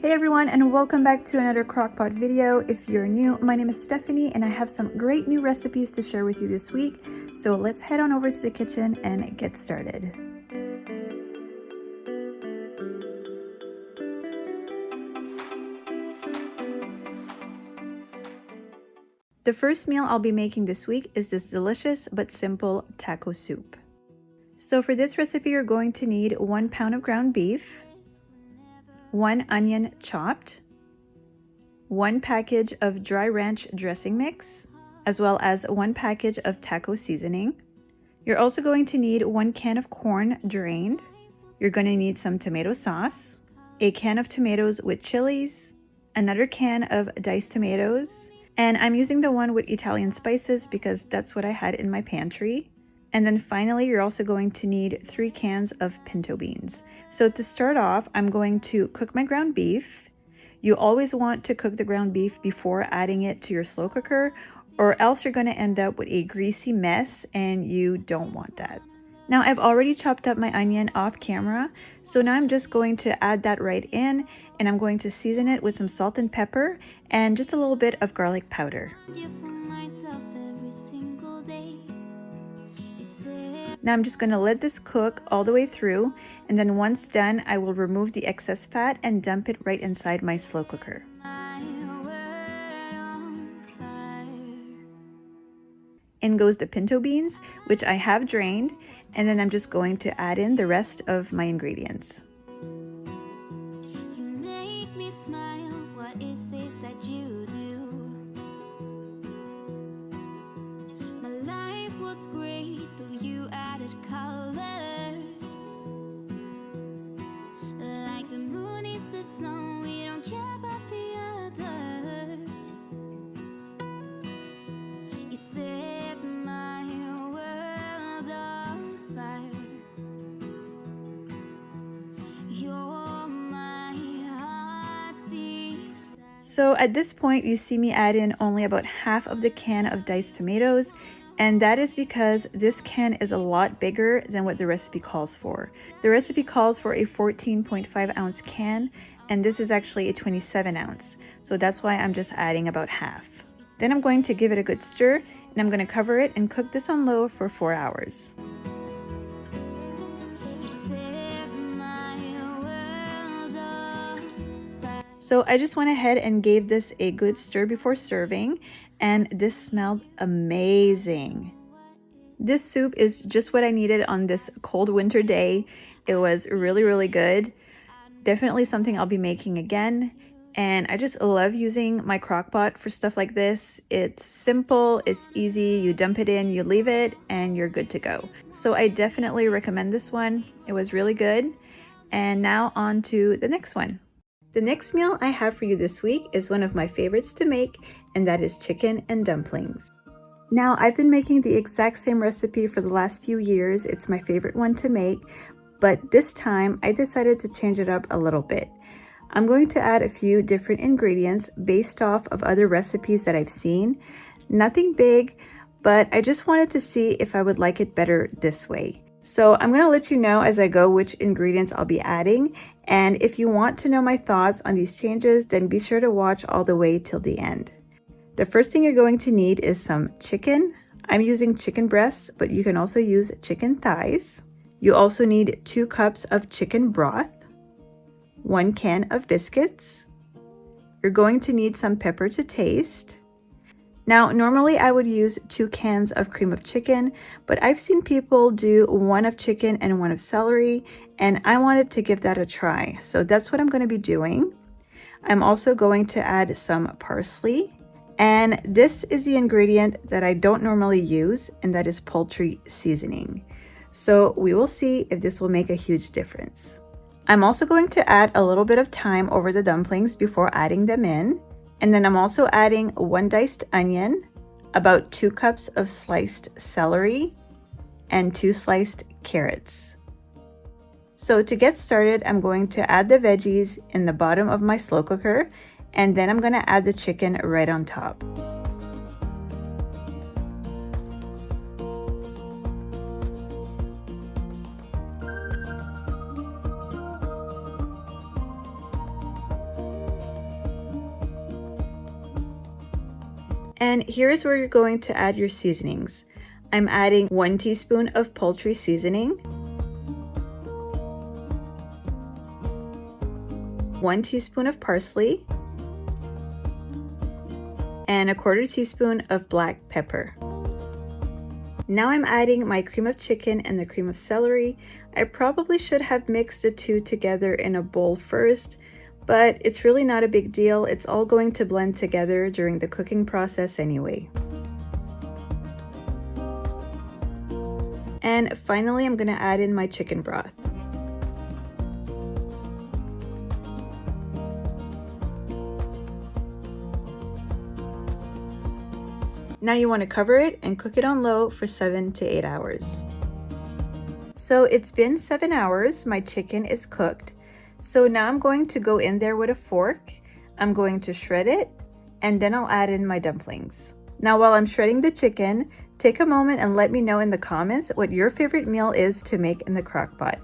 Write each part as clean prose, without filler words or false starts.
Hey everyone, and welcome back to another Crockpot video. If you're new, my name is Stephanie and I have some great new recipes to share with you this week. So let's head on over to the kitchen and get started. The first meal I'll be making this week is this delicious but simple taco soup. So for this recipe, you're going to need 1 pound of ground beef, 1 onion chopped, 1 package of dry ranch dressing mix, as well as 1 package of taco seasoning. You're also going to need 1 can of corn drained. You're going to need some tomato sauce, a can of tomatoes with chilies, another can of diced tomatoes, and I'm using the one with Italian spices because that's what I had in my pantry. And then finally, you're also going to need 3 cans of pinto beans. So to start off, I'm going to cook my ground beef. You always want to cook the ground beef before adding it to your slow cooker, or else you're going to end up with a greasy mess and you don't want that. Now I've already chopped up my onion off camera, so now I'm just going to add that right in, and I'm going to season it with some salt and pepper and just a little bit of garlic powder. Now I'm just going to let this cook all the way through, and then once done, I will remove the excess fat and dump it right inside my slow cooker. In goes the pinto beans, which I have drained, and then I'm just going to add in the rest of my ingredients. You make me smile, what is it that you do? My life was great till you added colors. Like the moon is the sun, we don't care about the others. You set my world on fire. You're my heart's desire. So at this point, you see me add in only about half of the can of diced tomatoes, and that is because this can is a lot bigger than what the recipe calls for. The recipe calls for a 14.5 ounce can, and this is actually a 27 ounce. So that's why I'm just adding about half. Then I'm going to give it a good stir, and I'm going to cover it and cook this on low for 4 hours. You set my world on fire. So I just went ahead and gave this a good stir before serving, and this smelled amazing. This soup is just what I needed on this cold winter day. It was really good. Definitely something I'll be making again. And I just love using my Crockpot for stuff like this. It's simple, it's easy, you dump it in, you leave it, and you're good to go. So I definitely recommend this one. It was really good. And now on to the next one. The next meal I have for you this week is one of my favorites to make, and that is chicken and dumplings. Now, I've been making the exact same recipe for the last few years. It's my favorite one to make, but this time I decided to change it up a little bit. I'm going to add a few different ingredients based off of other recipes that I've seen. Nothing big, but I just wanted to see if I would like it better this way. So I'm going to let you know as I go which ingredients I'll be adding, and if you want to know my thoughts on these changes, then be sure to watch all the way till the end. The first thing you're going to need is some chicken. I'm using chicken breasts, but you can also use chicken thighs. You also need 2 cups of chicken broth, 1 can of biscuits. You're going to need some pepper to taste. Now, normally I would use 2 cans of cream of chicken, but I've seen people do 1 of chicken and 1 of celery, and I wanted to give that a try. So that's what I'm going to be doing. I'm also going to add some parsley, and this is the ingredient that I don't normally use, and that is poultry seasoning. So we will see if this will make a huge difference. I'm also going to add a little bit of thyme over the dumplings before adding them in. And then I'm also adding 1 diced onion, about 2 cups of sliced celery, and 2 sliced carrots. So to get started, I'm going to add the veggies in the bottom of my slow cooker, and then I'm going to add the chicken right on top. And here is where you're going to add your seasonings. I'm adding 1 teaspoon of poultry seasoning, 1 teaspoon of parsley, and a 1/4 teaspoon of black pepper. Now I'm adding my cream of chicken and the cream of celery. I probably should have mixed the two together in a bowl first, but it's really not a big deal. It's all going to blend together during the cooking process anyway. And finally, I'm going to add in my chicken broth. Now you want to cover it and cook it on low for 7 to 8 hours. So it's been 7 hours, my chicken is cooked. So now I'm going to go in there with a fork. I'm going to shred it, and then I'll add in my dumplings. Now while I'm shredding the chicken, take a moment and let me know in the comments what your favorite meal is to make in the crock pot.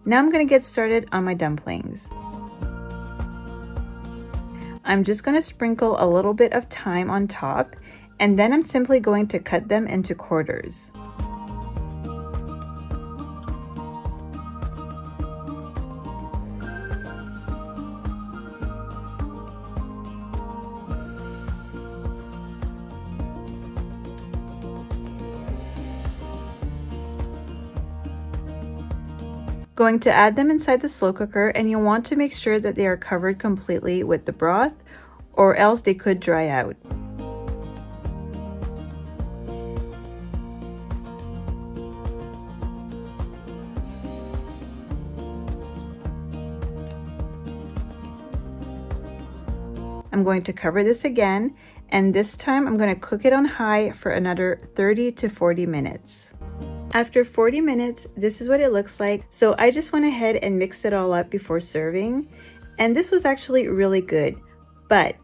Now I'm going to get started on my dumplings. I'm just going to sprinkle a little bit of thyme on top, and then I'm simply going to cut them into quarters. Going to add them inside the slow cooker, and you want to make sure that they are covered completely with the broth, or else they could dry out. I'm going to cover this again, and this time I'm going to cook it on high for another 30 to 40 minutes. After 40 minutes, this is what it looks like. So I just went ahead and mixed it all up before serving. And this was actually really good. But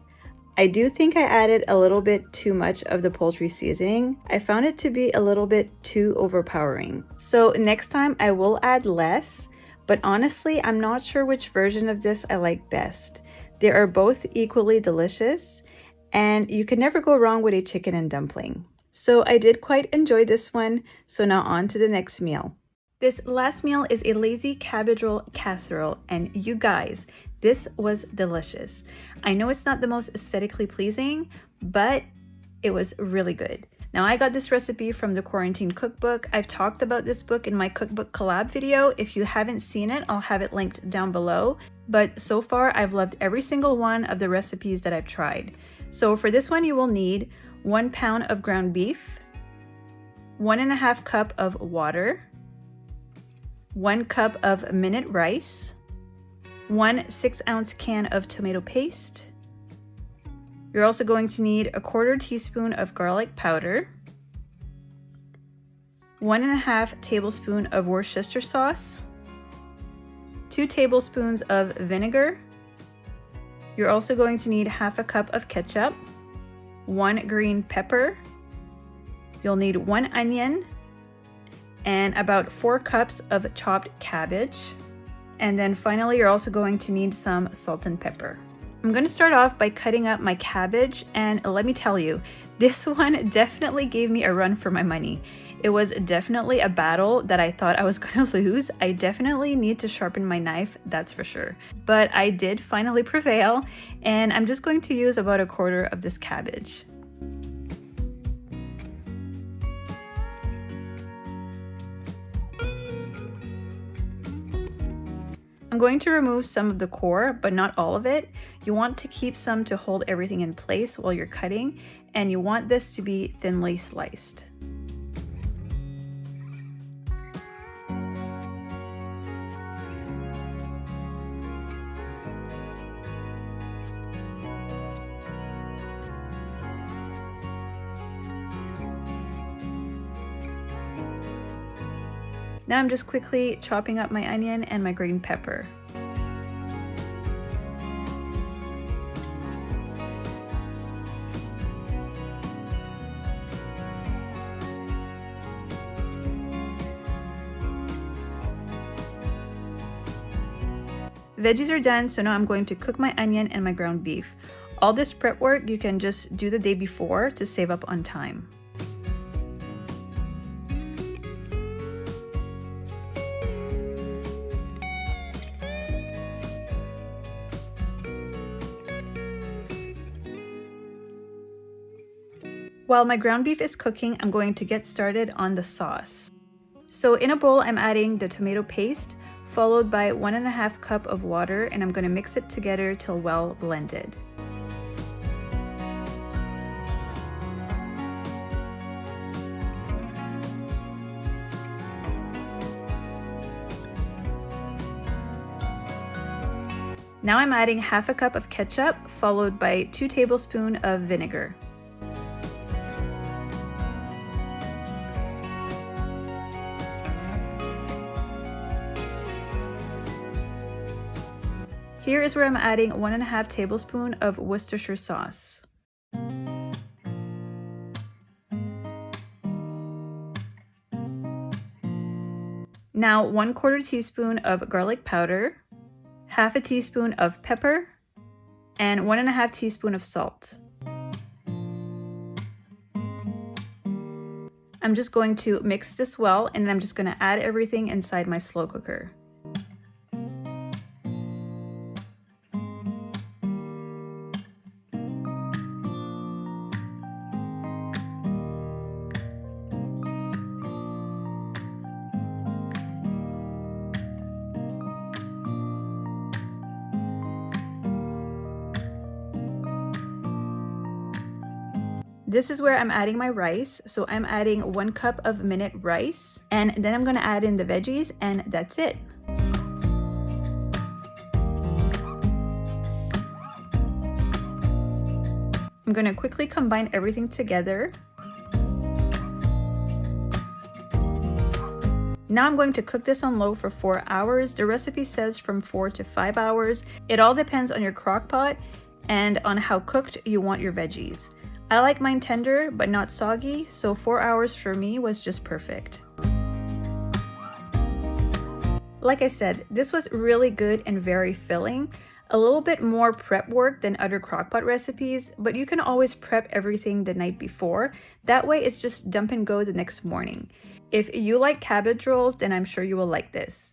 I do think I added a little bit too much of the poultry seasoning. I found it to be a little bit too overpowering. So next time I will add less. But honestly, I'm not sure which version of this I like best. They are both equally delicious. And you can never go wrong with a chicken and dumpling. So I did quite enjoy this one, so now on to the next meal. This last meal is a lazy cabbage roll casserole, and you guys, this was delicious. I know it's not the most aesthetically pleasing, but it was really good. Now I got this recipe from the Quarantine Cookbook. I've talked about this book in my cookbook collab video. If you haven't seen it, I'll have it linked down below. But so far, I've loved every single one of the recipes that I've tried. So for this one, you will need 1 pound of ground beef, 1.5 cup of water, 1 cup of minute rice, 1 6-ounce can of tomato paste. You're also going to need a 1/4 teaspoon of garlic powder, 1.5 tablespoon of Worcestershire sauce, 2 tablespoons of vinegar. You're also going to need 1/2 cup of ketchup, 1 green pepper. You'll need 1 onion and about 4 cups of chopped cabbage. And then finally, you're also going to need some salt and pepper. I'm going to start off by cutting up my cabbage, and let me tell you, this one definitely gave me a run for my money. It was definitely a battle that I thought I was going to lose. I definitely need to sharpen my knife, that's for sure. But I did finally prevail, and I'm just going to use about 1/4 of this cabbage. I'm going to remove some of the core, but not all of it. You want to keep some to hold everything in place while you're cutting, and you want this to be thinly sliced. Now I'm just quickly chopping up my onion and my green pepper. Veggies are done, so now I'm going to cook my onion and my ground beef. All this prep work you can just do the day before to save up on time. While my ground beef is cooking, I'm going to get started on the sauce. So in a bowl, I'm adding the tomato paste, followed by 1.5 cups of water, and I'm going to mix it together till well blended. Now I'm adding 1/2 cup of ketchup, followed by 2 tablespoons of vinegar. Here is where I'm adding 1.5 tablespoons of Worcestershire sauce. Now 1/4 teaspoon of garlic powder, 1/2 teaspoon of pepper, and 1.5 teaspoons of salt. I'm just going to mix this well, and then I'm just going to add everything inside my slow cooker. This is where I'm adding my rice. So I'm adding 1 cup of minute rice, and then I'm gonna add in the veggies, and that's it. I'm gonna quickly combine everything together. Now I'm going to cook this on low for 4 hours. The recipe says from 4 to 5 hours. It all depends on your crock pot and on how cooked you want your veggies. I like mine tender but not soggy, so 4 hours for me was just perfect. Like I said, this was really good and very filling. A little bit more prep work than other crockpot recipes, but you can always prep everything the night before. That way it's just dump and go the next morning. If you like cabbage rolls, then I'm sure you will like this.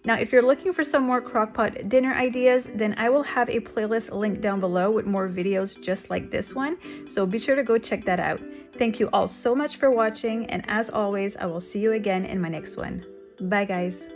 Now, if you're looking for some more crockpot dinner ideas, then I will have a playlist linked down below with more videos just like this one, so be sure to go check that out. Thank you all so much for watching, and as always, I will see you again in my next one. Bye guys!